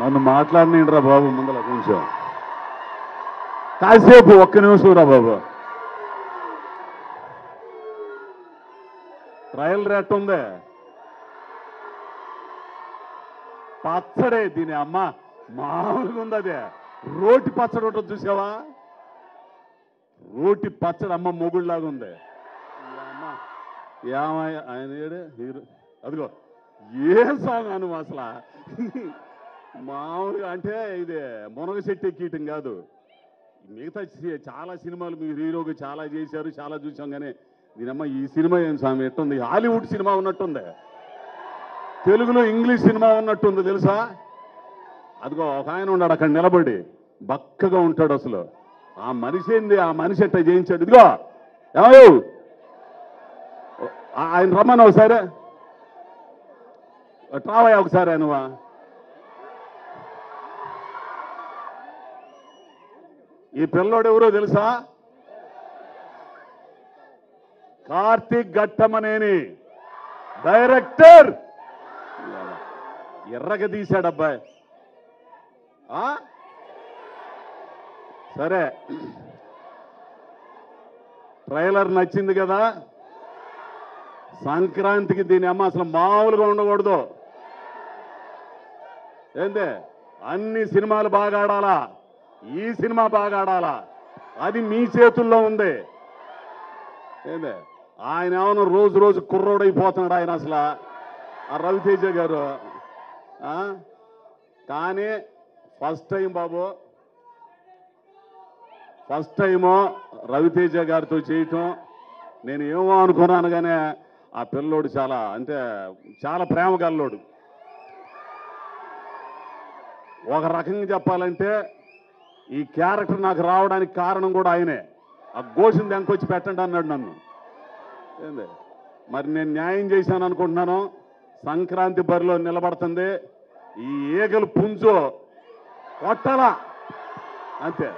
నన్ను మాట్లాడినండిరా బాబు ముందల కొంచెం కాసేపు ఒక్క నిమిషం రా బాబు. ట్రయల్ రేట్ ఉందే పచ్చడే దీని అమ్మ మామూలుగా ఉంది. అదే రోటి పచ్చడి ఉంటుంది చూసావా, రోటి పచ్చడి అమ్మ మొగుళ్ళలాగా ఉంది. ఏమయ్య ఆయన ఏడే హీరో అదిగో ఏ సాంగ్ అను అసలు మామూలుగా అంటే ఇది మునగ చెట్టు ఎక్కీయటం కాదు. మిగతా చాలా సినిమాలు మీరు హీరోకి చాలా చేశారు, చాలా చూసాం. కానీ దీనమ్మ ఈ సినిమా ఏం స్వామి ఎట్టుంది, హాలీవుడ్ సినిమా ఉన్నట్టుంది, తెలుగులో ఇంగ్లీష్ సినిమా ఉన్నట్టుంది తెలుసా. అదిగో ఒక ఆయన ఉన్నాడు అక్కడ నిలబడి బక్కగా ఉంటాడు. అసలు ఆ మనిషి ఏంది, ఆ మనిషి ఎట్ట చేయించాడు. ఇదిగో ఏమయ్యో ఆయన రమ్మను ఒకసారి, ట్రావయ్యా ఒకసారి నువ్వా. ఈ పిల్లోడు ఎవరో తెలుసా, కార్తీక్ ఘట్టమనేని డైరెక్టర్. ఎర్రగా తీశాడు అబ్బాయి. సరే ట్రైలర్ నచ్చింది కదా, సంక్రాంతికి దీని అమ్మ అసలు మామూలుగా ఉండకూడదు. ఏంటి అన్ని సినిమాలు బాగా ఆడాలా, ఈ సినిమా బాగా ఆడాలా, అది మీ చేతుల్లో ఉంది. ఏంటి ఆయన ఏమన్నా రోజు రోజు కుర్రోడైపోతున్నాడు ఆయన అసలు ఆ రవితేజ గారు. కానీ ఫస్ట్ టైం బాబు, ఫస్ట్ టైము రవితేజ గారితో చేయటం నేను ఏమో అనుకున్నాను. కానీ ఆ పిల్లోడు చాలా అంటే చాలా ప్రేమ గల్లోడు. ఒక రకంగా చెప్పాలంటే ఈ క్యారెక్టర్ నాకు రావడానికి కారణం కూడా ఆయనే. ఆ గోషిని దెంకొచ్చి పెట్టండి అన్నాడు నన్ను. ఏంది మరి నేను న్యాయం చేశాను అనుకుంటున్నాను. సంక్రాంతి బరిలో నిలబడుతుంది, ఈ ఈగలు పుంజు కొట్టాలా అంతే.